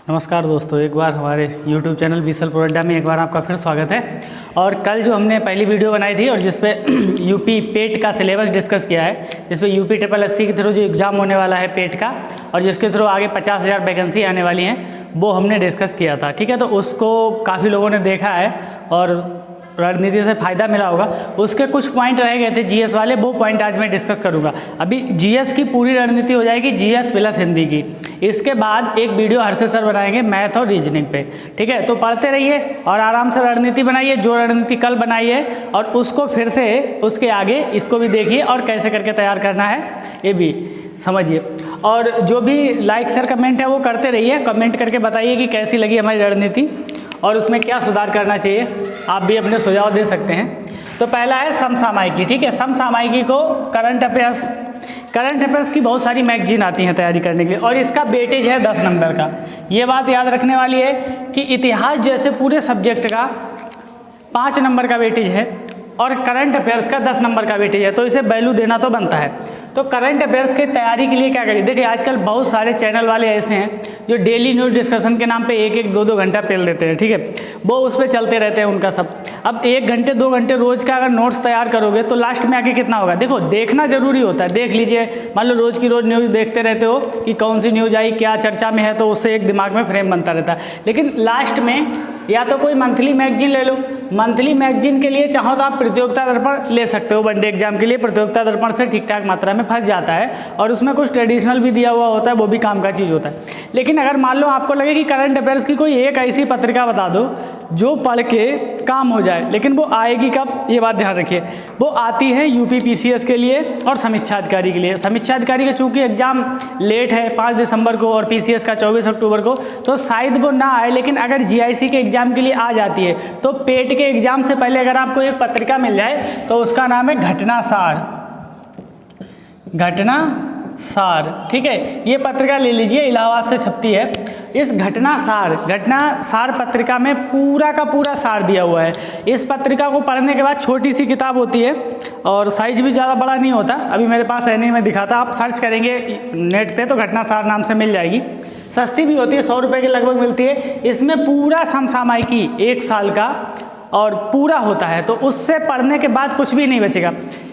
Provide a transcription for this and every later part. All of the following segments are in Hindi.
नमस्कार दोस्तों, एक बार हमारे YouTube चैनल बीसल प्रो अड्डा में एक बार आपका फिर स्वागत है। और कल जो हमने पहली वीडियो बनाई थी और जिसपे यूपी पेट का सिलेबस डिस्कस किया है, जिसपे यूपी SSC के थ्रू जो एग्ज़ाम होने वाला है पेट का और जिसके थ्रू आगे 50,000 वैकेंसी आने वाली हैं, वो हमने डिस्कस किया था। ठीक है, तो उसको काफ़ी लोगों ने देखा है और रणनीति से फ़ायदा मिला होगा। उसके कुछ पॉइंट रह गए थे जीएस वाले, वो पॉइंट आज मैं डिस्कस करूंगा। अभी जीएस की पूरी रणनीति हो जाएगी, जीएस प्लस हिंदी की। इसके बाद एक वीडियो हर्षित सर बनाएंगे मैथ और रीजनिंग पे। ठीक है, तो पढ़ते रहिए और आराम से रणनीति बनाइए, जो रणनीति कल बनाई है, और उसको फिर से उसके आगे इसको भी देखिए और कैसे करके तैयार करना है ये भी समझिए। और जो भी लाइक शेयर कमेंट है वो करते रहिए, कमेंट करके बताइए कि कैसी लगी हमारी रणनीति और उसमें क्या सुधार करना चाहिए। आप भी अपने सुझाव दे सकते हैं। तो पहला है समसामयिकी। ठीक है, समसामयिकी को करंट अफेयर्स की बहुत सारी मैगजीन आती हैं तैयारी करने के लिए, और इसका वेटेज है 10 नंबर का। ये बात याद रखने वाली है कि इतिहास जैसे पूरे सब्जेक्ट का 5 नंबर का वेटेज है और करंट अफेयर्स का 10 नंबर का वेटेज है, तो इसे वैल्यू देना तो बनता है। तो करंट अफेयर्स की तैयारी के लिए क्या करिए, देखिए आजकल बहुत सारे चैनल वाले ऐसे हैं जो डेली न्यूज़ डिस्कशन के नाम पे 1-1, 2-2 घंटा पेल देते हैं। ठीक है, वो उस पर चलते रहते हैं उनका सब। अब 1 घंटे 2 घंटे रोज़ का अगर नोट्स तैयार करोगे तो लास्ट में आके कितना होगा। देखो, देखना जरूरी होता है, देख लीजिए। मान लो रोज़ की रोज़ न्यूज़ देखते रहते हो कि कौन सी न्यूज़ आई, क्या चर्चा में है, तो उससे एक दिमाग में फ्रेम बनता रहता है। लेकिन लास्ट में या तो कोई मंथली मैगजीन ले लो, मंथली मैगजीन के लिए चाहो तो आप प्रतियोगिता दर्पण ले सकते हो। वनडे एग्जाम के लिए प्रतियोगिता दर्पण से ठीक ठाक मात्रा में फंस जाता है और उसमें कुछ ट्रेडिशनल भी दिया हुआ होता है, वो भी काम का चीज़ होता है। लेकिन अगर मान लो आपको लगे कि करंट अफेयर्स की कोई एक ऐसी पत्रिका बता दो जो पढ़ के काम हो जाए, लेकिन वो आएगी कब, ये बात ध्यान रखिए। वो आती है यूपी PCS के लिए और समीक्षा अधिकारी के लिए। समीक्षा अधिकारी का चूंकि एग्जाम लेट है 5 दिसंबर को और PCS का 24 अक्टूबर को, तो शायद वो ना आए। लेकिन अगर GIC के एग्जाम के लिए आ जाती है तो पेट के एग्जाम से पहले अगर आपको एक पत्रिका मिल जाए तो उसका नाम है घटनासार। ठीक है, ये पत्रिका ले लीजिए, इलाहाबाद से छपती है। इस घटनासार पत्रिका में पूरा का पूरा सार दिया हुआ है। इस पत्रिका को पढ़ने के बाद, छोटी सी किताब होती है और साइज भी ज़्यादा बड़ा नहीं होता। अभी मेरे पास है नहीं, मैं दिखाता, आप सर्च करेंगे नेट पे तो घटनासार नाम से मिल जाएगी। सस्ती भी होती है, 100 रुपये के लगभग मिलती है। इसमें पूरा समसामयिकी 1 साल का और पूरा होता है, तो उससे पढ़ने के बाद कुछ भी नहीं बचेगा।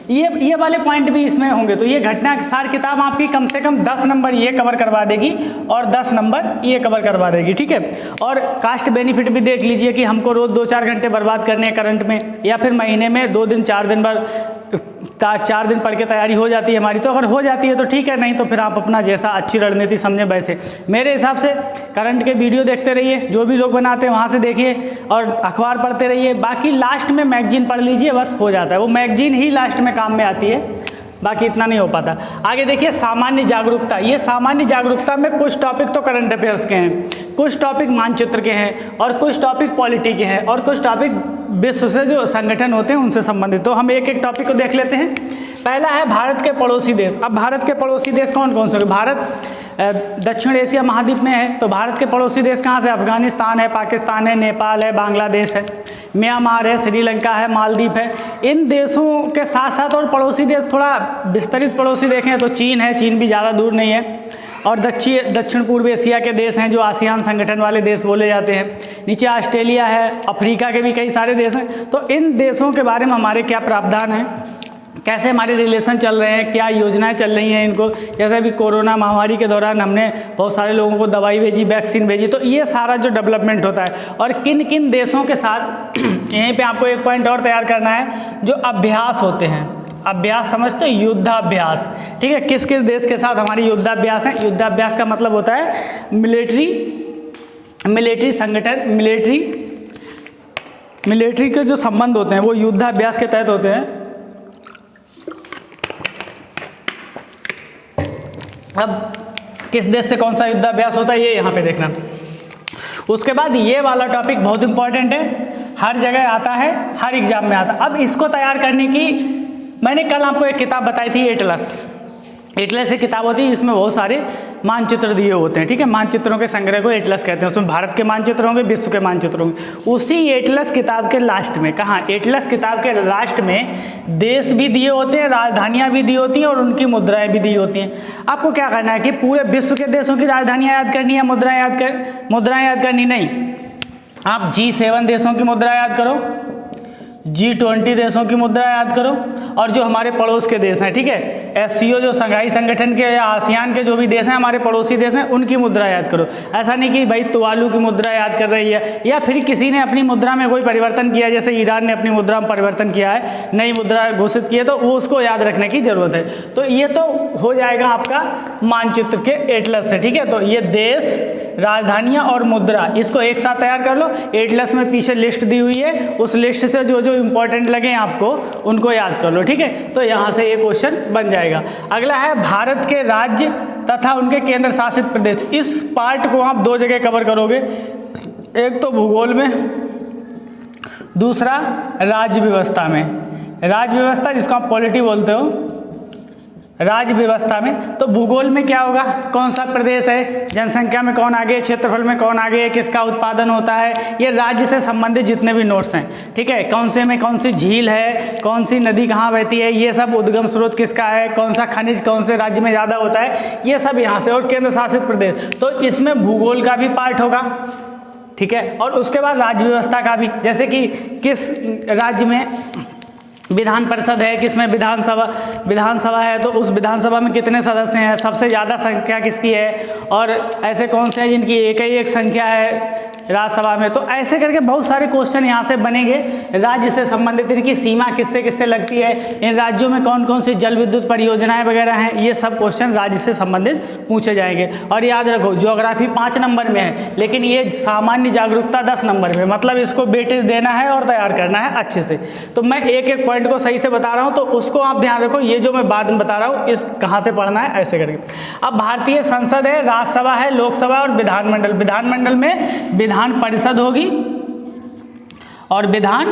ये वाले पॉइंट भी इसमें होंगे। तो ये घटनासार किताब आपकी कम से कम 10 नंबर ये कवर करवा देगी और 10 नंबर ये कवर करवा देगी। ठीक है, और कास्ट बेनिफिट भी देख लीजिए कि हमको रोज़ 2-4 घंटे बर्बाद करने हैं करंट में, या फिर महीने में 2 दिन 4 दिन 4 दिन पढ़ के तैयारी हो जाती है हमारी। तो अगर हो जाती है तो ठीक है, नहीं तो फिर आप अपना जैसा अच्छी रणनीति समझें वैसे। मेरे हिसाब से करंट के वीडियो देखते रहिए, जो भी लोग बनाते हैं वहाँ से देखिए और अखबार पढ़ते रहिए। बाकी लास्ट में मैगजीन पढ़ लीजिए, बस हो जाता है। वो मैगजीन ही लास्ट में काम में आती है, बाकी इतना नहीं हो पाता। आगे देखिए सामान्य जागरूकता। ये सामान्य जागरूकता में कुछ टॉपिक तो करंट अफेयर्स के हैं, कुछ टॉपिक मानचित्र के हैं और कुछ टॉपिक पॉलिटी के हैं और कुछ टॉपिक विश्व से जो संगठन होते हैं उनसे संबंधित। तो हम एक एक टॉपिक को देख लेते हैं। पहला है भारत के पड़ोसी देश। अब भारत के पड़ोसी देश कौन कौन से हैं? भारत दक्षिण एशिया महाद्वीप में है, तो भारत के पड़ोसी देश कहाँ से? अफगानिस्तान है, पाकिस्तान है, नेपाल है, बांग्लादेश है, म्यांमार है, श्रीलंका है, मालदीव है। इन देशों के साथ साथ और पड़ोसी देश, थोड़ा विस्तरित पड़ोसी देखें तो चीन है, चीन भी ज़्यादा दूर नहीं है। और दक्षिण पूर्व एशिया के देश हैं जो आसियान संगठन वाले देश बोले जाते हैं। नीचे ऑस्ट्रेलिया है, अफ्रीका के भी कई सारे देश हैं। तो इन देशों के बारे में हमारे क्या प्रावधान हैं, कैसे हमारे रिलेशन चल रहे हैं, क्या योजनाएं चल रही हैं इनको। जैसे अभी कोरोना महामारी के दौरान हमने बहुत सारे लोगों को दवाई भेजी, वैक्सीन भेजी, तो ये सारा जो डेवलपमेंट होता है और किन किन देशों के साथ यहीं पे आपको एक पॉइंट और तैयार करना है, जो अभ्यास होते हैं। अभ्यास समझते हो, युद्धाभ्यास। ठीक है, किस किस देश के साथ हमारी युद्धाभ्यास है। युद्धाभ्यास का मतलब होता है मिलिट्री संगठन, मिलिट्री के जो संबंध होते हैं वो युद्धाभ्यास के तहत होते हैं। अब किस देश से कौन सा युद्धाभ्यास होता है ये यहाँ पे देखना। उसके बाद ये वाला टॉपिक बहुत इंपॉर्टेंट है, हर जगह आता है, हर एग्जाम में आता है। अब इसको तैयार करने की मैंने कल आपको एक किताब बताई थी, एटलस। एटलस एक किताब होती है जिसमें बहुत सारे मानचित्र दिए होते हैं, ठीक है। मानचित्रों के संग्रह को एटलस कहते हैं। उसमें भारत के मानचित्र होंगे, विश्व के मानचित्र होंगे। उसी एटलस किताब के लास्ट में, कहाँ, एटलस किताब के लास्ट में देश भी दिए होते हैं, राजधानियाँ भी दी होती हैं और उनकी मुद्राएं भी दी होती हैं। आपको क्या करना है कि पूरे विश्व के देशों की राजधानियाँ याद करनी है, मुद्राएं याद करनी नहीं। आप G7 देशों की मुद्रा याद करो, G20 देशों की मुद्रा याद करो, और जो हमारे पड़ोस के देश हैं, ठीक है, SCO जो संघाई संगठन के या आसियान के जो भी देश हैं, हमारे पड़ोसी देश हैं, उनकी मुद्रा याद करो। ऐसा नहीं कि भाई तुवालू की मुद्रा याद कर रही है, या फिर किसी ने अपनी मुद्रा में कोई परिवर्तन किया, जैसे ईरान ने अपनी मुद्रा में परिवर्तन किया है, नई मुद्रा घोषित की है, तो वो उसको याद रखने की जरूरत है। तो ये तो हो जाएगा आपका मानचित्र के एटलस से, ठीक है। तो ये देश, राजधानियाँ और मुद्रा, इसको एक साथ तैयार कर लो। एटलस में पीछे लिस्ट दी हुई है, उस लिस्ट से जो जो इंपॉर्टेंट लगे आपको उनको याद कर लो, ठीक है। तो यहाँ से ये क्वेश्चन बन जाएगा। अगला है भारत के राज्य तथा उनके केंद्र शासित प्रदेश। इस पार्ट को आप दो जगह कवर करोगे, एक तो भूगोल में, दूसरा राज्य व्यवस्था में। राज्य व्यवस्था जिसको आप पॉलिटी बोलते हो, राज्य व्यवस्था में। तो भूगोल में क्या होगा, कौन सा प्रदेश है, जनसंख्या में कौन आगे, क्षेत्रफल में कौन आगे, किसका उत्पादन होता है, ये राज्य से संबंधित जितने भी नोट्स हैं, ठीक है। कौन से में कौन सी झील है, कौन सी नदी कहाँ बहती है, ये सब, उद्गम स्रोत किसका है, कौन सा खनिज कौन से राज्य में ज़्यादा होता है, ये सब यहाँ से। और केंद्र शासित प्रदेश, तो इसमें भूगोल का भी पार्ट होगा, ठीक है। और उसके बाद राज्य व्यवस्था का भी, जैसे कि किस राज्य में विधान परिषद है, किसमें विधानसभा है, तो उस विधानसभा में कितने सदस्य हैं, सबसे ज़्यादा संख्या किसकी है, और ऐसे कौन से हैं जिनकी एक ही एक संख्या है राज्यसभा में। तो ऐसे करके बहुत सारे क्वेश्चन यहाँ से बनेंगे राज्य से संबंधित। इनकी सीमा किससे किससे लगती है, इन राज्यों में कौन कौन सी जल विद्युत परियोजनाएं वगैरह हैं, ये सब क्वेश्चन राज्य से संबंधित पूछे जाएंगे। और याद रखो, ज्योग्राफी 5 नंबर में है, लेकिन ये सामान्य जागरूकता 10 नंबर में, मतलब इसको वेटेज देना है और तैयार करना है अच्छे से। तो मैं एक एक पॉइंट को सही से बता रहा हूँ, तो उसको आप ध्यान रखो। ये जो मैं बाद में बता रहा हूँ, इस कहाँ से पढ़ना है, ऐसे करके। अब भारतीय संसद है, राज्यसभा है, लोकसभा और विधानमंडल। विधानमंडल में विधान परिषद होगी और विधान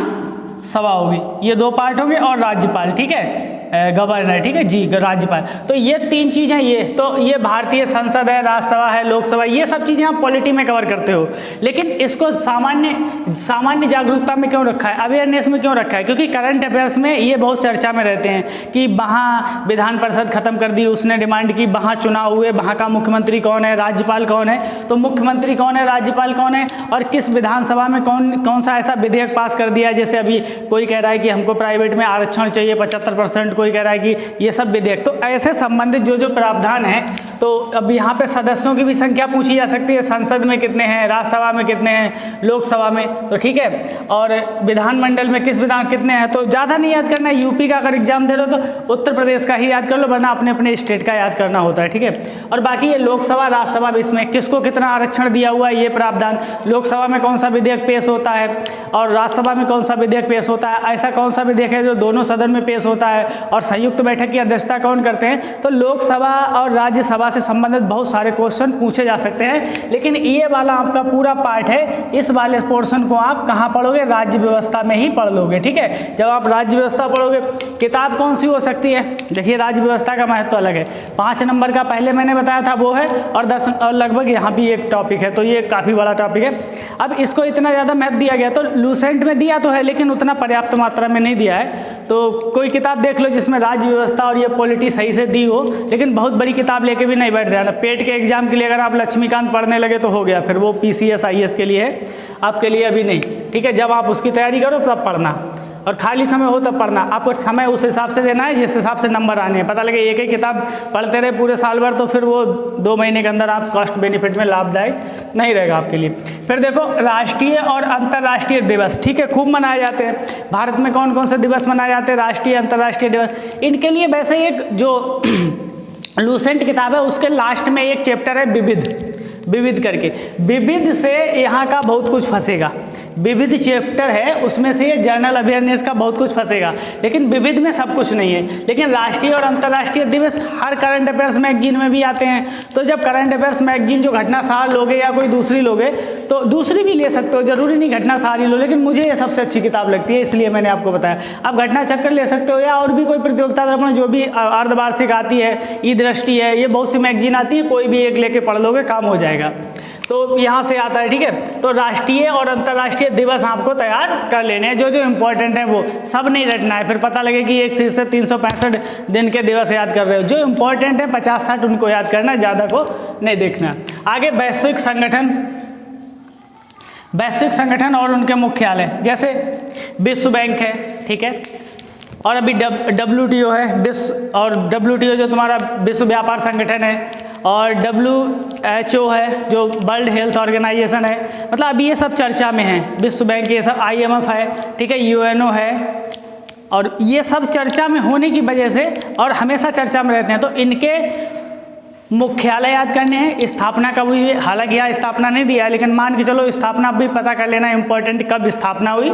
सभा होगी, ये दो पार्ट होंगे, और राज्यपाल, ठीक है, गवर्नर, ठीक है जी, राज्यपाल। तो ये 3 चीज़ हैं। ये तो ये भारतीय संसद है, राज्यसभा है, लोकसभा, ये सब चीज़ें आप पॉलिटी में कवर करते हो, लेकिन इसको सामान्य जागरूकता में क्यों रखा है, अवेयरनेस में क्यों रखा है, क्योंकि करंट अफेयर्स में ये बहुत चर्चा में रहते हैं कि वहाँ विधान परिषद खत्म कर दी, उसने डिमांड की, वहाँ चुनाव हुए, वहाँ का मुख्यमंत्री कौन है, राज्यपाल कौन है। तो मुख्यमंत्री कौन है, राज्यपाल कौन है, और किस विधानसभा में कौन सा ऐसा विधेयक पास कर दिया है। जैसे अभी कोई कह रहा है कि हमको प्राइवेट में आरक्षण चाहिए 75%, कोई कह रहा है कि ये सब विधेयक। तो ऐसे संबंधित जो जो प्रावधान है, तो अब यहाँ पे सदस्यों की भी संख्या पूछी जा सकती है, संसद में कितने हैं, राज्यसभा में कितने हैं, लोकसभा में, तो ठीक है। और विधानमंडल में किस विधान कितने हैं, तो ज़्यादा नहीं याद करना है। यूपी का अगर एग्जाम दे रहे हो तो उत्तर प्रदेश का ही याद कर लो, वरना अपने अपने स्टेट का याद करना होता है, ठीक है। और बाकी ये लोकसभा राज्यसभा भी, इसमें किसको कितना आरक्षण दिया हुआ है, ये प्रावधान, लोकसभा में कौन सा विधेयक पेश होता है और राज्यसभा में कौन सा विधेयक पेश होता है, ऐसा कौन सा विधेयक है जो दोनों सदन में पेश होता है, और संयुक्त बैठक की अध्यक्षता कौन करते हैं। तो लोकसभा और राज्यसभा से संबंधित बहुत सारे क्वेश्चन पूछे जा सकते हैं, लेकिन ये वाला आपका पूरा पार्ट है। इस वाले पोर्शन को आप कहाँ पढ़ोगे, राज्य व्यवस्था में ही पढ़ लोगे, ठीक है। जब आप राज्य व्यवस्था पढ़ोगे, किताब कौन सी हो सकती है, देखिए राज्य व्यवस्था का महत्व अलग है। 5 नंबर का पहले मैंने बताया था वो है, और 10 और लगभग यहाँ भी एक टॉपिक है, तो ये काफ़ी बड़ा टॉपिक है। अब इसको इतना ज़्यादा महत्व दिया गया, तो लूसेंट में दिया तो है, लेकिन उतना पर्याप्त मात्रा में नहीं दिया है। तो कोई किताब देख लो जिसमें राज्य व्यवस्था और ये पॉलिटी सही से दी हो, लेकिन बहुत बड़ी किताब लेके भी नहीं बैठ जाना। पेट के एग्जाम के लिए अगर आप लक्ष्मीकांत पढ़ने लगे तो हो गया, फिर वो PCS IAS के लिए है, आपके लिए अभी नहीं, ठीक है। जब आप उसकी तैयारी करो तब पढ़ना, और खाली समय हो तब पढ़ना। आपको समय उस हिसाब से देना है जिस हिसाब से नंबर आने हैं। पता लगे एक ही किताब पढ़ते रहे पूरे साल भर, तो फिर वो 2 महीने के अंदर आप कॉस्ट बेनिफिट में लाभदायक नहीं रहेगा आपके लिए। फिर देखो राष्ट्रीय और अंतर्राष्ट्रीय दिवस, ठीक है, खूब मनाए जाते हैं। भारत में कौन कौन से दिवस मनाए जाते हैं, राष्ट्रीय अंतर्राष्ट्रीय दिवस। इनके लिए वैसे एक जो लूसेंट किताब है उसके लास्ट में एक चैप्टर है विविध करके। विविध से यहाँ का बहुत कुछ फंसेगा। विविध चैप्टर है उसमें से ये जनरल अवेयरनेस का बहुत कुछ फंसेगा, लेकिन विविध में सब कुछ नहीं है। लेकिन राष्ट्रीय और अंतर्राष्ट्रीय दिवस हर करंट अफेयर्स मैगजीन में भी आते हैं। तो जब करंट अफेयर्स मैगजीन जो घटनासार लोगे या कोई दूसरी लोगे तो दूसरी भी ले सकते हो, जरूरी नहीं घटनासार ही लो, लेकिन मुझे ये सबसे अच्छी किताब लगती है इसलिए मैंने आपको बताया। आप घटना चक्कर ले सकते हो या और भी कोई प्रतियोगिता दर्पण जो भी अर्धवार्षिक आती है, ई दृष्टि है, ये बहुत सी मैगजीन आती है, कोई भी एक लेके पढ़ लोगे काम हो जाएगा। तो यहाँ से आता है, ठीक है। तो राष्ट्रीय और अंतर्राष्ट्रीय दिवस आपको तैयार कर लेने हैं, जो जो इम्पोर्टेंट है वो सब नहीं रटना है, फिर पता लगे कि एक से 365 दिन के दिवस याद कर रहे हो। जो इम्पोर्टेंट है 50-60 उनको याद करना, ज़्यादा को नहीं देखना। आगे वैश्विक संगठन और उनके मुख्यालय, जैसे विश्व बैंक है, ठीक है, और अभी WTO है, WTO जो तुम्हारा विश्व व्यापार संगठन है, और WHO है जो वर्ल्ड हेल्थ ऑर्गेनाइजेशन है, मतलब अभी ये सब चर्चा में है। विश्व बैंक, ये सब IMF है, ठीक है, UNO है, और ये सब चर्चा में होने की वजह से और हमेशा चर्चा में रहते हैं, तो इनके मुख्यालय याद करने हैं, स्थापना कब हुई है। हालांकि यहाँ स्थापना नहीं दिया है, लेकिन मान के चलो स्थापना भी पता कर लेना इंपॉर्टेंट, कब स्थापना हुई।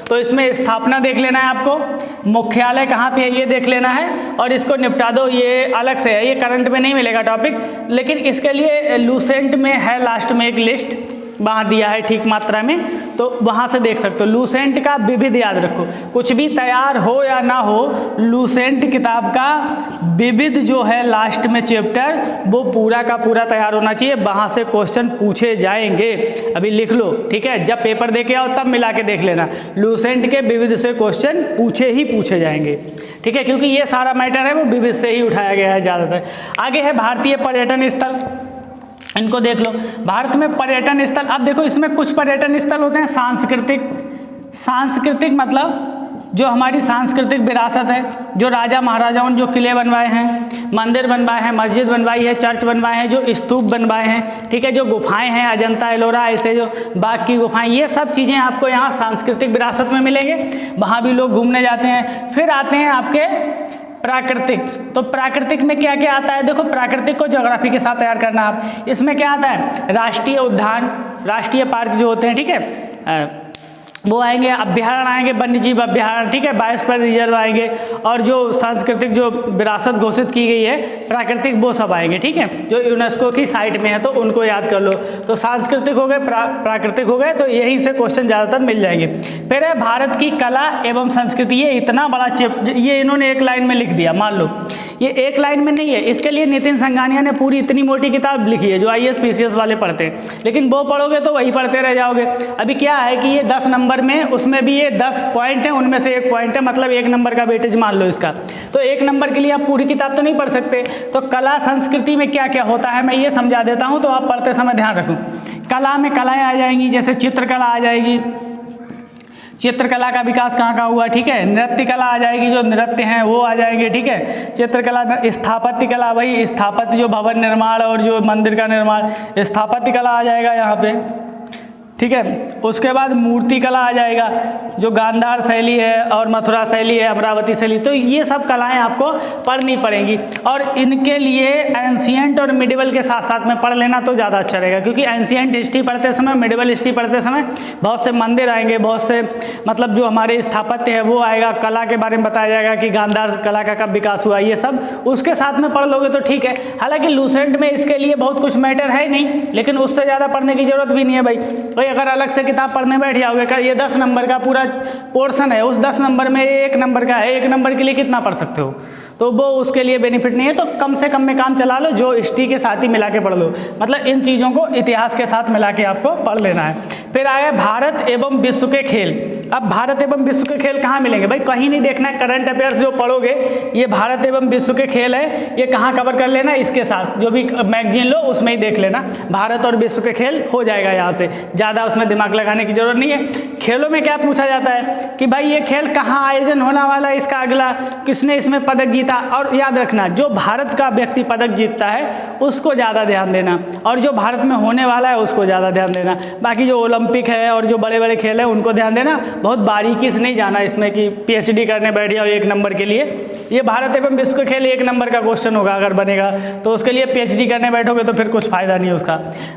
तो इसमें स्थापना देख लेना है आपको, मुख्यालय कहाँ पे है ये देख लेना है, और इसको निपटा दो, ये अलग से है, ये करंट में नहीं मिलेगा टॉपिक, लेकिन इसके लिए लूसेंट में है लास्ट में एक लिस्ट, वहाँ दिया है ठीक मात्रा में, तो वहाँ से देख सकते हो। लूसेंट का विविध याद रखो, कुछ भी तैयार हो या ना हो, लूसेंट किताब का विविध जो है लास्ट में चैप्टर, वो पूरा का पूरा तैयार होना चाहिए, वहाँ से क्वेश्चन पूछे जाएंगे। अभी लिख लो, ठीक है, जब पेपर दे के आओ तब मिला के देख लेना, लूसेंट के विविध से क्वेश्चन पूछे जाएंगे, ठीक है, क्योंकि ये सारा मैटर है वो विविध से ही उठाया गया है ज़्यादातर। आगे है भारतीय पर्यटन स्थल, इनको देख लो। भारत में पर्यटन स्थल, अब देखो इसमें कुछ पर्यटन स्थल होते हैं सांस्कृतिक मतलब जो हमारी सांस्कृतिक विरासत है, जो राजा महाराजाओं ने जो किले बनवाए हैं, मंदिर बनवाए हैं, मस्जिद बनवाई है, चर्च बनवाए हैं, जो स्तूप बनवाए हैं, ठीक है, जो गुफाएं हैं, अजंता एलोरा, ऐसे जो बाघ की गुफाएं, ये सब चीज़ें आपको यहाँ सांस्कृतिक विरासत में मिलेंगे, वहाँ भी लोग घूमने जाते हैं। फिर आते हैं आपके प्राकृतिक, तो प्राकृतिक में क्या क्या आता है, देखो प्राकृतिक को ज्योग्राफी के साथ तैयार करना आप। इसमें क्या आता है, राष्ट्रीय उद्यान, राष्ट्रीय पार्क जो होते हैं, ठीक है, वो आएंगे, अभ्यारण्य आएंगे, वन्य जीव अभ्यारण्य, ठीक है, बायोस्फीयर रिजर्व आएंगे, और जो सांस्कृतिक जो विरासत घोषित की गई है प्राकृतिक, वो सब आएंगे, ठीक है, जो यूनेस्को की साइट में है, तो उनको याद कर लो। तो सांस्कृतिक हो गए, प्राकृतिक हो गए, तो यहीं से क्वेश्चन ज़्यादातर मिल जाएंगे। फिर है भारत की कला एवं संस्कृति, ये इतना बड़ा ये इन्होंने एक लाइन में लिख दिया, मान लो ये एक लाइन में नहीं है, इसके लिए नितिन संघानिया ने पूरी इतनी मोटी किताब लिखी है जो IAS PCS वाले पढ़ते हैं, लेकिन वो पढ़ोगे तो वही पढ़ते रह जाओगे। अभी क्या है कि ये 10 नंबर में, उसमें भी ये 10 पॉइंट है, उनमें से 1 पॉइंट है, मतलब 1 नंबर का वेटेज मान लो इसका, तो 1 नंबर के लिए आप पूरी किताब तो नहीं पढ़ सकते। तो कला संस्कृति में क्या क्या होता है मैं ये समझा देता हूँ, तो आप पढ़ते समय ध्यान रखो। कला में कलाएँ आ जाएंगी, जैसे चित्रकला आ जाएगी, चित्रकला का विकास कहाँ का हुआ, ठीक है, नृत्य कला आ जाएगी, जो नृत्य हैं वो आ जाएंगे, ठीक है, चित्रकला, स्थापत्य कला, वही स्थापत्य जो भवन निर्माण और जो मंदिर का निर्माण, स्थापत्य कला आ जाएगा यहाँ पे, ठीक है। उसके बाद मूर्ति कला आ जाएगा, जो गांधार शैली है और मथुरा शैली है, अमरावती शैली, तो ये सब कलाएं आपको पढ़नी पड़ेंगी, और इनके लिए एंशिएंट और मिडिवल के साथ साथ में पढ़ लेना तो ज़्यादा अच्छा रहेगा, क्योंकि एंशिएंट हिस्ट्री पढ़ते समय, मिडिवल हिस्ट्री पढ़ते समय बहुत से मंदिर आएंगे, बहुत से मतलब जो हमारे स्थापत्य है वो आएगा, कला के बारे में बताया जाएगा कि गांधार कला का कब विकास हुआ, ये सब उसके साथ में पढ़ लोगे तो ठीक है। हालांकि लूसेंट में इसके लिए बहुत कुछ मैटर है नहीं, लेकिन उससे ज़्यादा पढ़ने की जरूरत भी नहीं है भाई। अगर अलग से किताब पढ़ने बैठ जाओगे, ये 10 नंबर का पूरा पोर्शन है, उस 10 नंबर में 1 नंबर का है, 1 नंबर के लिए कितना पढ़ सकते हो, तो वो उसके लिए बेनिफिट नहीं है। तो कम से कम में काम चला लो, जो हिस्ट्री के साथ ही मिला के पढ़ लो, मतलब इन चीज़ों को इतिहास के साथ मिला के आपको पढ़ लेना है। फिर आया भारत एवं विश्व के खेल। अब भारत एवं विश्व के खेल कहाँ मिलेंगे भाई, कहीं नहीं देखना है, करंट अफेयर्स जो पढ़ोगे ये भारत एवं विश्व के खेल है, ये कहाँ कवर कर लेना, इसके साथ जो भी मैगजीन लो उसमें ही देख लेना, भारत और विश्व के खेल हो जाएगा यहाँ से, ज़्यादा उसमें दिमाग लगाने की जरूरत नहीं है। खेलों में क्या पूछा जाता है कि भाई ये खेल कहाँ आयोजन होने वाला है, इसका अगला किसने इसमें पदक जीता, और याद रखना जो भारत का व्यक्ति पदक जीतता है उसको ज़्यादा ध्यान देना, और जो भारत में होने वाला है उसको ज़्यादा ध्यान देना। बाकी जो ओलंपिक है और जो बड़े बड़े खेल हैं उनको ध्यान देना, बहुत बारीकी से नहीं जाना इसमें कि PhD करने बैठ जाओ 1 नंबर के लिए। ये भारत एवं विश्व के खेल 1 नंबर का क्वेश्चन होगा अगर बनेगा, तो उसके लिए PhD करने बैठोगे तो फिर कुछ फायदा नहीं उसका।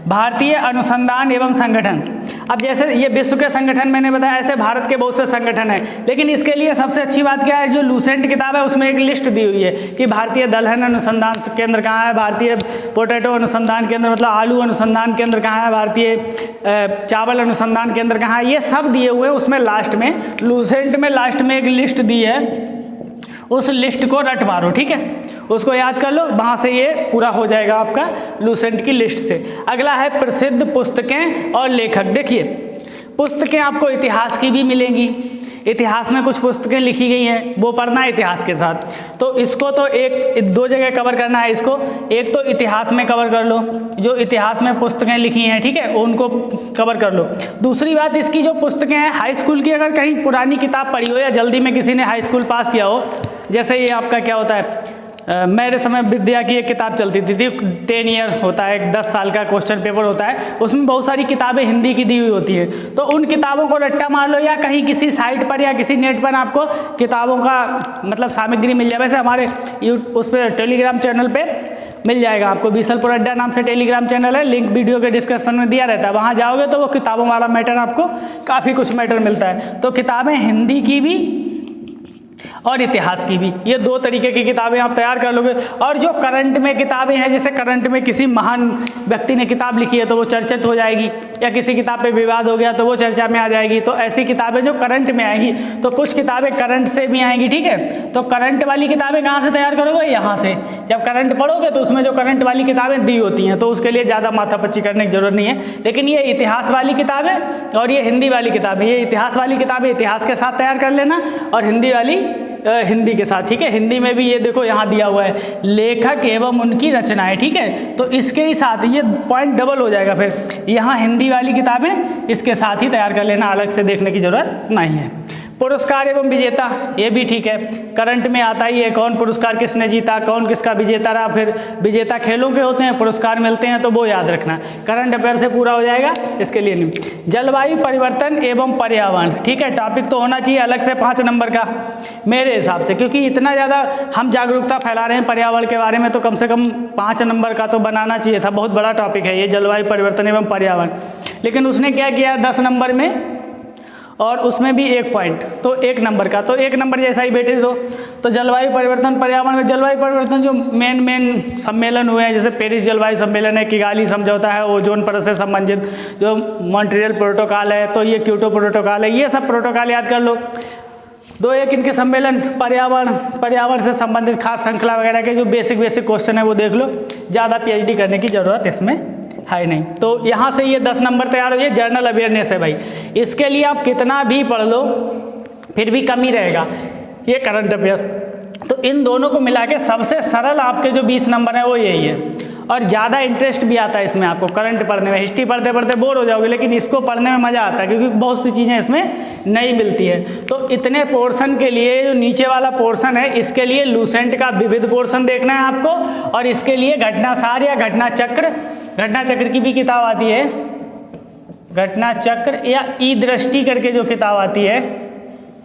भारतीय अनुसंधान एवं संगठन, अब जैसे ये विश्व के संगठन मैंने बताया, ऐसे भारत के बहुत से संगठन हैं, लेकिन इसके लिए सबसे अच्छी बात क्या है, जो लूसेंट किताब है उसमें एक लिस्ट दी हुई है कि भारतीय दलहन अनुसंधान केंद्र कहाँ है, भारतीय पोटैटो अनुसंधान केंद्र मतलब आलू अनुसंधान केंद्र कहाँ है, भारतीय चावल अनुसंधान केंद्र कहाँ है, ये सब दिए हुए हैं। उसमें लास्ट में लूसेंट में लास्ट में एक लिस्ट दी है, उस लिस्ट को रट मारो, ठीक है, उसको याद कर लो, वहाँ से ये पूरा हो जाएगा आपका लूसेंट की लिस्ट से। अगला है प्रसिद्ध पुस्तकें और लेखक। देखिए पुस्तकें आपको इतिहास की भी मिलेंगी, इतिहास में कुछ पुस्तकें लिखी गई हैं, वो पढ़ना है इतिहास के साथ। तो इसको तो एक दो जगह कवर करना है इसको, एक तो इतिहास में कवर कर लो, जो इतिहास में पुस्तकें लिखी हैं, ठीक है, उनको कवर कर लो। दूसरी बात, इसकी जो पुस्तकें हैं हाई स्कूल की, अगर कहीं पुरानी किताब पढ़ी हो या जल्दी में किसी ने हाई स्कूल पास किया हो, जैसे ये आपका क्या होता है, मेरे समय विद्या की एक किताब चलती थी 10 ईयर होता है, 10 साल का क्वेश्चन पेपर होता है, उसमें बहुत सारी किताबें हिंदी की दी हुई होती है। तो उन किताबों को रट्टा मार लो, या कहीं किसी साइट पर या किसी नेट पर आपको किताबों का मतलब सामग्री मिल जाए। वैसे हमारे उस पर टेलीग्राम चैनल पे मिल जाएगा आपको, बीसल पुर अड्डा नाम से टेलीग्राम चैनल है, लिंक वीडियो के डिस्क्रिप्शन में दिया रहता है, वहाँ जाओगे तो वो किताबों वाला मैटर आपको काफ़ी कुछ मैटर मिलता है। तो किताबें हिंदी की भी और इतिहास की भी, ये दो तरीके की किताबें आप तैयार कर लोगे। और जो करंट में किताबें हैं, जैसे करंट में किसी महान व्यक्ति ने किताब लिखी है तो वो चर्चित हो जाएगी, या किसी किताब पे विवाद हो गया तो वो चर्चा में आ जाएगी। तो ऐसी किताबें जो करंट में आएंगी, तो कुछ किताबें करंट से भी आएंगी, ठीक है। तो करंट वाली किताबें कहाँ से तैयार करोगे, यहाँ से। जब करंट पढ़ोगे तो उसमें जो करंट वाली किताबें दी होती हैं, तो उसके लिए ज़्यादा माथापच्ची करने की जरूरत नहीं है। लेकिन ये इतिहास वाली किताबें और ये हिंदी वाली किताबें, ये इतिहास वाली किताबें इतिहास के साथ तैयार कर लेना, और हिंदी वाली हिंदी के साथ, ठीक है। हिंदी में भी ये देखो यहाँ दिया हुआ है लेखक एवं उनकी रचनाएं, ठीक है, तो इसके ही साथ ये पॉइंट डबल हो जाएगा। फिर यहाँ हिंदी वाली किताबें इसके साथ ही तैयार कर लेना, अलग से देखने की जरूरत नहीं है। पुरस्कार एवं विजेता, ये भी ठीक है, करंट में आता ही है, कौन पुरस्कार किसने जीता, कौन किसका विजेता रहा। फिर विजेता खेलों के होते हैं, पुरस्कार मिलते हैं, तो वो याद रखना, करंट अफेयर से पूरा हो जाएगा, इसके लिए नहीं। जलवायु परिवर्तन एवं पर्यावरण, ठीक है, टॉपिक तो होना चाहिए अलग से 5 नंबर का मेरे हिसाब से, क्योंकि इतना ज़्यादा हम जागरूकता फैला रहे हैं पर्यावरण के बारे में, तो कम से कम 5 नंबर का तो बनाना चाहिए था। बहुत बड़ा टॉपिक है ये जलवायु परिवर्तन एवं पर्यावरण, लेकिन उसने क्या किया 10 नंबर में, और उसमें भी 1 पॉइंट, तो 1 नंबर का, तो 1 नंबर जैसा ही बैठे दो। तो जलवायु परिवर्तन पर्यावरण में, जलवायु परिवर्तन जो मेन सम्मेलन हुए हैं, जैसे पेरिस जलवायु सम्मेलन है, किगाली समझौता है, ओजोन परत से संबंधित जो मॉन्ट्रियल प्रोटोकॉल है, तो ये क्योटो प्रोटोकॉल है, ये सब प्रोटोकॉल याद कर लो। 2-1 इनके सम्मेलन, पर्यावरण से संबंधित खास श्रृंखला वगैरह के जो बेसिक क्वेश्चन है वो देख लो, ज़्यादा PhD करने की ज़रूरत इसमें है नहीं। तो यहाँ से ये 10 नंबर तैयार हो, ये जनरल अवेयरनेस है भाई, इसके लिए आप कितना भी पढ़ लो फिर भी कम ही रहेगा, ये करंट अफेयर्स। तो इन दोनों को मिला के सबसे सरल आपके जो 20 नंबर है वो यही है, और ज़्यादा इंटरेस्ट भी आता है इसमें आपको करंट पढ़ने में। हिस्ट्री पढ़ते पढ़ते बोर हो जाओगे, लेकिन इसको पढ़ने में मज़ा आता है, क्योंकि बहुत सी चीज़ें इसमें नहीं मिलती है। तो इतने पोर्शन के लिए जो नीचे वाला पोर्शन है, इसके लिए लूसेंट का विविध पोर्शन देखना है आपको, और इसके लिए घटनासार या घटना चक्र की भी किताब आती है, घटना चक्र या ई दृष्टि करके जो किताब आती है,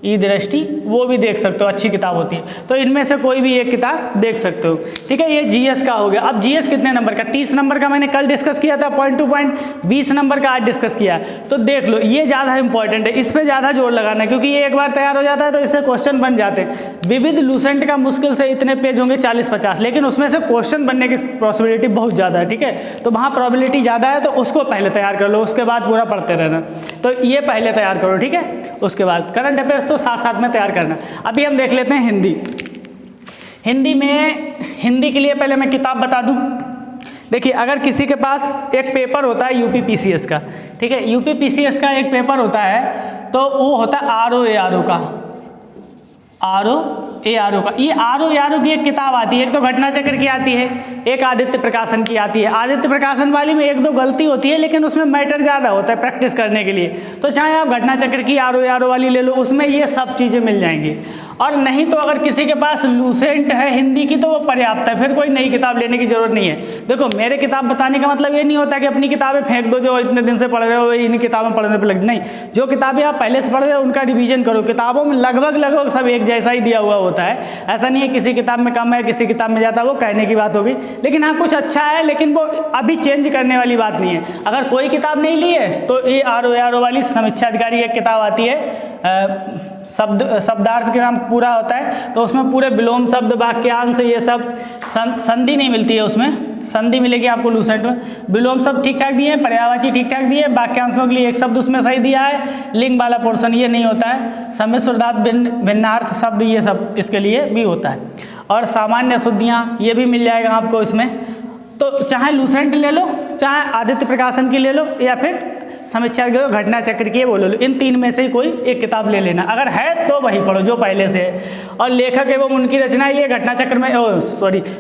ई दृष्टि, वो भी देख सकते हो, अच्छी किताब होती है। तो इनमें से कोई भी एक किताब देख सकते हो, ठीक है। ये जीएस का हो गया। अब जीएस कितने नंबर का, 30 नंबर का मैंने कल डिस्कस किया था, पॉइंट टू पॉइंट 20 नंबर का आज डिस्कस किया। तो देख लो, ये ज़्यादा इंपॉर्टेंट है, इस पर ज़्यादा जोर लगाना है, क्योंकि ये एक बार तैयार हो जाता है तो इससे क्वेश्चन बन जाते हैं। विविध लूसेंट का मुश्किल से इतने पेज होंगे 40-50, लेकिन उसमें से क्वेश्चन बनने की पॉसिबिलिटी बहुत ज़्यादा है, ठीक है। तो वहाँ प्रॉबिलिटी ज़्यादा है, तो उसको पहले तैयार कर लो, उसके बाद पूरा पढ़ते रहना। तो ये पहले तैयार करो, ठीक है, उसके बाद करंट अफेयर्स तो साथ साथ में तैयार करना। अभी हम देख लेते हैं हिंदी। हिंदी के लिए पहले मैं किताब बता दूं। देखिए, अगर किसी के पास एक पेपर होता है यूपीपीसीएस का, ठीक है, यूपीपीसीएस का एक पेपर होता है, तो वो होता है आरओ का, आरओ का। ये आरओ की एक किताब आती है, एक तो घटना चक्र की आती है, एक आदित्य प्रकाशन की आती है। आदित्य प्रकाशन वाली में 1-2 गलती होती है, लेकिन उसमें मैटर ज़्यादा होता है प्रैक्टिस करने के लिए। तो चाहे आप घटना चक्र की आरओ वाली ले लो, उसमें ये सब चीज़ें मिल जाएंगी। और नहीं तो अगर किसी के पास लूसेंट है हिंदी की तो वो पर्याप्त है, फिर कोई नई किताब लेने की जरूरत नहीं है। देखो मेरे किताब बताने का मतलब ये नहीं होता कि अपनी किताबें फेंक दो जो इतने दिन से पढ़ रहे हो इन किताबें पढ़ने पर लग, नहीं, जो किताबें आप पहले से पढ़ रहे हो उनका रिवीजन करो। किताबों में लगभग सब एक जैसा ही दिया हुआ होता है, ऐसा नहीं है किसी किताब में कम है किसी किताब में ज़्यादा, वो कहने की बात होगी। लेकिन हाँ कुछ अच्छा है, लेकिन वो अभी चेंज करने वाली बात नहीं है। अगर कोई किताब नहीं ली है तो ये आर वाली समीक्षा अधिकारी की एक किताब आती है, शब्दार्थ के नाम पूरा होता है, तो उसमें पूरे विलोम शब्द वाक्यांश ये सब संधि नहीं मिलती है, उसमें संधि मिलेगी आपको लूसेंट में। विलोम शब्द ठीक ठाक दिए हैं, पर्यायवाची ठीक ठाक दिए, वाक्यांशों के लिए एक शब्द उसमें सही दिया है, लिंग वाला पोर्शन ये नहीं होता है, सम्मिश्रदार्थ भिन्नार्थ शब्द ये सब इसके लिए भी होता है, और सामान्य शुद्धियाँ ये भी मिल जाएगा आपको इसमें। तो चाहे लूसेंट ले लो, चाहे आदित्य प्रकाशन की ले लो, या फिर समीक्षा घटना चक्र की बोलो, इन तीन में से ही कोई एक किताब ले लेना, अगर है तो वही पढ़ो जो पहले से है। और लेखक एवं उनकी रचना ये घटना चक्र में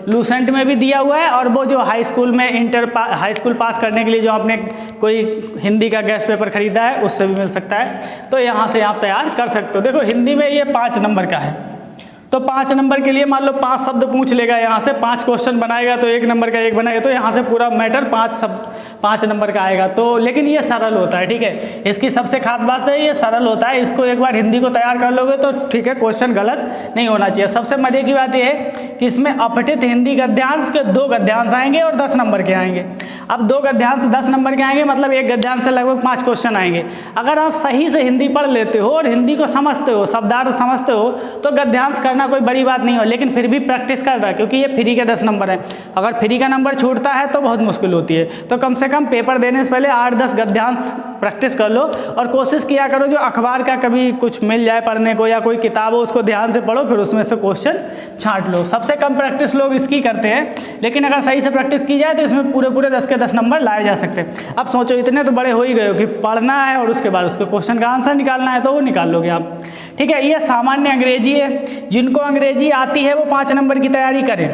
लूसेंट में भी दिया हुआ है, और वो जो हाई स्कूल में हाई स्कूल पास करने के लिए जो आपने कोई हिंदी का गैस पेपर खरीदा है उससे भी मिल सकता है, तो यहाँ से आप तैयार कर सकते हो। देखो हिंदी में ये 5 नंबर का है, तो 5 नंबर के लिए मान लो 5 शब्द पूछ लेगा, यहाँ से 5 क्वेश्चन बनाएगा तो 1 नंबर का 1 बनाएगा, तो यहाँ से पूरा मैटर 5 नंबर का आएगा। तो लेकिन ये सरल होता है, ठीक है, इसकी सबसे खास बात है ये सरल होता है, इसको एक बार हिंदी को तैयार कर लोगे तो ठीक है, क्वेश्चन गलत नहीं होना चाहिए। सबसे मजे की बात यह है कि इसमें अपठित हिंदी गद्यांश के 2 गद्यांश आएंगे और 10 नंबर के आएंगे। अब 2 गद्यांश 10 नंबर के आएंगे, मतलब एक गद्यांश से लगभग 5 क्वेश्चन आएंगे। अगर आप सही से हिंदी पढ़ लेते हो और हिंदी को समझते हो, शब्दार्थ समझते हो, तो गद्यांश करना कोई बड़ी बात नहीं हो, लेकिन फिर भी प्रैक्टिस कर रहा है, क्योंकि ये फ्री के 10 नंबर है। अगर फ्री का नंबर छूटता है तो बहुत मुश्किल होती है, तो कम से कम पेपर देने से पहले 8-10 गद्यांश प्रैक्टिस कर लो, और कोशिश किया करो जो अखबार का कभी कुछ मिल जाए पढ़ने को या कोई किताब हो उसको ध्यान से पढ़ो, फिर उसमें से क्वेश्चन छांट लो। सबसे कम प्रैक्टिस लोग इसकी करते हैं, लेकिन अगर सही से प्रैक्टिस की जाए तो इसमें पूरे 10 के 10 नंबर लाए जा सकते हैं। अब सोचो इतने तो बड़े हो ही गए हो कि पढ़ना है और उसके बाद उसके क्वेश्चन का आंसर निकालना है, तो वो निकाल लोगे आप, ठीक है। ये सामान्य अंग्रेजी है, जिनको अंग्रेजी आती है वो 5 नंबर की तैयारी करें,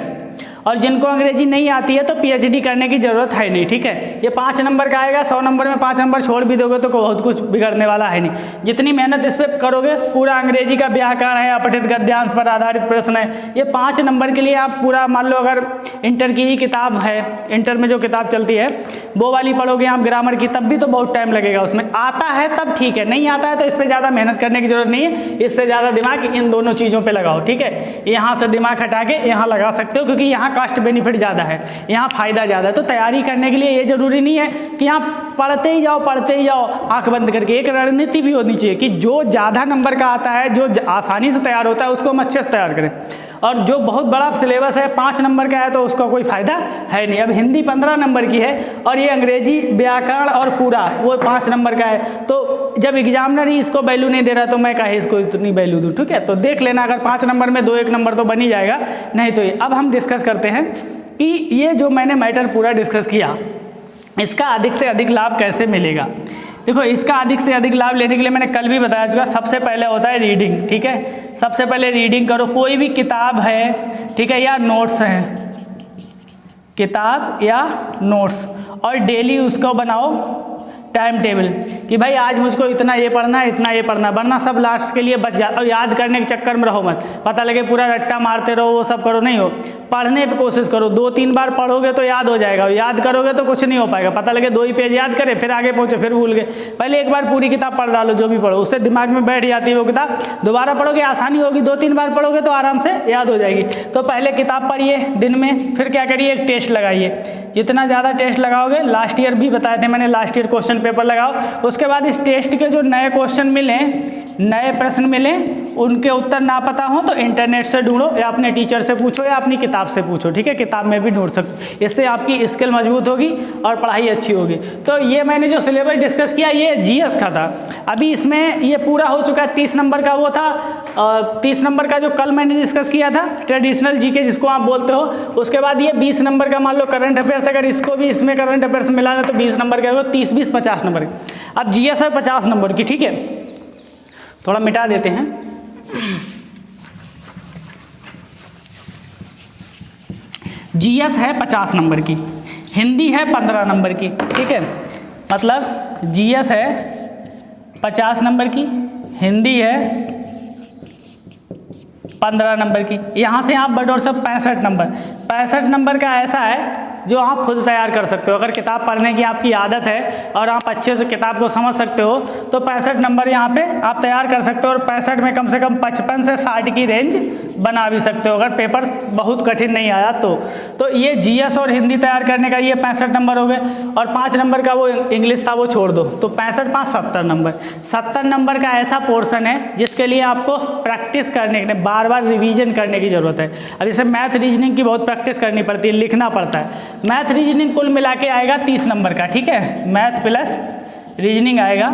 और जिनको अंग्रेजी नहीं आती है तो पीएचडी करने की जरूरत है नहीं, ठीक है। ये 5 नंबर का आएगा, 100 नंबर में 5 नंबर छोड़ भी दोगे तो बहुत कुछ बिगड़ने वाला है नहीं। जितनी मेहनत इस पर करोगे, पूरा अंग्रेजी का व्याकरण है, अपठित गद्यांश पर आधारित प्रश्न है, ये 5 नंबर के लिए आप पूरा मान लो अगर इंटर की ही किताब है, इंटर में जो किताब चलती है वो वाली पढ़ोगे आप ग्रामर की, तब भी तो बहुत टाइम लगेगा। उसमें आता है तब ठीक है, नहीं आता है तो इस पर ज़्यादा मेहनत करने की जरूरत नहीं है, इससे ज़्यादा दिमाग इन दोनों चीज़ों पर लगाओ, ठीक है। यहाँ से दिमाग हटा के यहाँ लगा सकते हो, क्योंकि यहाँ कास्ट बेनिफिट ज़्यादा है, यहाँ फायदा ज़्यादा है। तो तैयारी करने के लिए ये जरूरी नहीं है कि यहाँ पढ़ते ही जाओ आंख बंद करके। एक रणनीति भी होनी चाहिए कि जो ज़्यादा नंबर का आता है, जो आसानी से तैयार होता है, उसको हम अच्छे से तैयार करें, और जो बहुत बड़ा सिलेबस है 5 नंबर का है तो उसका कोई फायदा है नहीं। अब हिंदी 15 नंबर की है और ये अंग्रेजी व्याकरण और पूरा वो 5 नंबर का है, तो जब एग्जामिनर ही इसको वैल्यू नहीं दे रहा तो मैं काहे इसको इतनी वैल्यू दूँ, ठीक है। तो देख लेना, अगर 5 नंबर में 2-1 नंबर तो बन ही जाएगा, नहीं तो ये। अब हम डिस्कस करते हैं कि ये जो मैंने मैटर पूरा डिस्कस किया, इसका अधिक से अधिक लाभ कैसे मिलेगा। देखो इसका अधिक से अधिक लाभ लेने के लिए मैंने कल भी बताया चुका, सबसे पहले होता है रीडिंग, ठीक है। सबसे पहले रीडिंग करो, कोई भी किताब है, ठीक है, या नोट्स हैं, किताब या नोट्स, और डेली उसको बनाओ टाइम टेबल कि भाई आज मुझको इतना ये पढ़ना है, इतना ये पढ़ना, वरना सब लास्ट के लिए बच जा। और याद करने के चक्कर में रहो मत, पता लगे पूरा रट्टा मारते रहो, वो सब करो, नहीं हो। पढ़ने पे कोशिश करो, 2-3 बार पढ़ोगे तो याद हो जाएगा, याद करोगे तो कुछ नहीं हो पाएगा। पता लगे 2 ही पेज याद करे, फिर आगे पहुँचे फिर भूल गए। पहले एक बार पूरी किताब पढ़ डालो, जो भी पढ़ो उससे दिमाग में बैठ जाती है वो किताब, दोबारा पढ़ोगे आसानी होगी, 2-3 बार पढ़ोगे तो आराम से याद हो जाएगी। तो पहले किताब पढ़िए दिन में, फिर क्या करिए, एक टेस्ट लगाइए। जितना ज़्यादा टेस्ट लगाओगे, लास्ट ईयर भी बताए थे मैंने, लास्ट ईयर क्वेश्चन पेपर लगाओ, उसके बाद इस टेस्ट के जो नए क्वेश्चन मिले, नए प्रश्न मिले, उनके उत्तर ना पता हो तो इंटरनेट से ढूंढो, या अपने टीचर से पूछो, या अपनी किताब से पूछो, ठीक है। किताब में भी ढूंढ सकते, इससे आपकी स्किल मजबूत होगी और पढ़ाई अच्छी होगी। तो ये मैंने जो सिलेबस डिस्कस किया ये जीएस का था। अभी इसमें ये पूरा हो चुका है, 30 नंबर का वो था, 30 नंबर का जो कल मैंने डिस्कस किया था ट्रेडिशनल जीके जिसको आप बोलते हो, उसके बाद ये 20 नंबर का मान लो करंट अफेयर्स, अगर इसको भी इसमें करंट अफेयर्स मिलाना तो 20 नंबर का होगा, 30-20 50 नंबर। अब जीएस है 50 नंबर की, ठीक है। थोड़ा मिटा देते हैं, जीएस है 50 नंबर की, हिंदी है 15 नंबर की, ठीक है। मतलब जीएस है 50 नंबर की, हिंदी है 15 नंबर की। यहाँ से आप बढ़ो सब 65 नंबर। 65 नंबर का ऐसा है जो आप खुद तैयार कर सकते हो। अगर किताब पढ़ने की आपकी आदत है और आप अच्छे से किताब को समझ सकते हो तो 65 नंबर यहाँ पे आप तैयार कर सकते हो, और 65 में कम से कम 55 से 60 की रेंज बना भी सकते हो अगर पेपर बहुत कठिन नहीं आया तो ये जीएस और हिंदी तैयार करने का ये 65 नंबर हो गए। और 5 नंबर का वो इंग्लिश था वो छोड़ दो, तो 65 5 70 नंबर। 70 नंबर का ऐसा पोर्शन है जिसके लिए आपको प्रैक्टिस करने के बार बार रिवीजन करने की ज़रूरत है। अब जैसे मैथ रीजनिंग की बहुत प्रैक्टिस करनी पड़ती है, लिखना पड़ता है। मैथ रीजनिंग कुल मिला के आएगा 30 नंबर का, ठीक है, मैथ प्लस रीजनिंग आएगा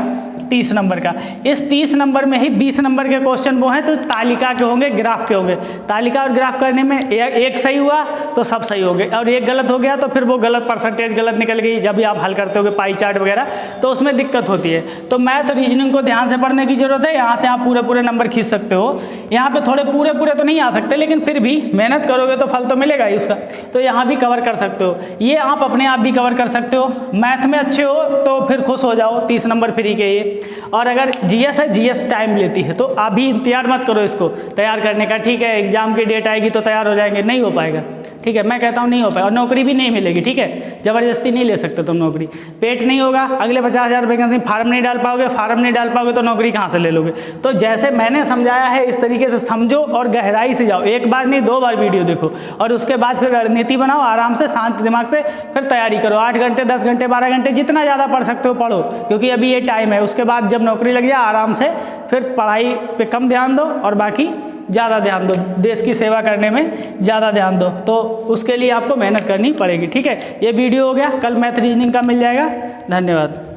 30 नंबर का। इस 30 नंबर में ही 20 नंबर के क्वेश्चन वो हैं तो तालिका के होंगे, ग्राफ के होंगे। तालिका और ग्राफ करने में एक सही हुआ तो सब सही हो गए, और एक गलत हो गया तो फिर वो गलत परसेंटेज गलत निकल गई। जब भी आप हल करते होगे पाई चार्ट वगैरह तो उसमें दिक्कत होती है। तो मैथ रीजनिंग को ध्यान से पढ़ने की जरूरत है। यहाँ से आप पूरे नंबर खींच सकते हो। यहाँ पे थोड़े पूरे तो नहीं आ सकते, लेकिन फिर भी मेहनत करोगे तो फल तो मिलेगा ही उसका। तो यहाँ भी कवर कर सकते हो, ये आप अपने आप भी कवर कर सकते हो। मैथ में अच्छे हो तो फिर खुश हो जाओ, 30 नंबर फ्री के ये। और अगर जीएस है, जीएस टाइम लेती है, तो अभी इंतजार मत करो इसको तैयार करने का, ठीक है। एग्जाम की डेट आएगी तो तैयार हो जाएंगे, नहीं हो पाएगा, ठीक है। मैं कहता हूँ नहीं हो पाएगा, और नौकरी भी नहीं मिलेगी, ठीक है। ज़बरदस्ती नहीं ले सकते तुम नौकरी। पेट नहीं होगा, अगले 50,000 वैकेंसी फार्म नहीं डाल पाओगे, फार्म नहीं डाल पाओगे तो नौकरी कहाँ से ले लोगे। तो जैसे मैंने समझाया है इस तरीके से समझो और गहराई से जाओ। एक बार नहीं 2 बार वीडियो देखो, और उसके बाद फिर रणनीति बनाओ, आराम से शांत दिमाग से फिर तैयारी करो। 8 घंटे 10 घंटे 12 घंटे जितना ज़्यादा पढ़ सकते हो पढ़ो, क्योंकि अभी ये टाइम है। उसके बाद जब नौकरी लग जाए आराम से फिर पढ़ाई पे कम ध्यान दो और बाकी ज़्यादा ध्यान दो, देश की सेवा करने में ज़्यादा ध्यान दो। तो उसके लिए आपको मेहनत करनी पड़ेगी, ठीक है। ये वीडियो हो गया, कल मैथ रीजनिंग का मिल जाएगा। धन्यवाद।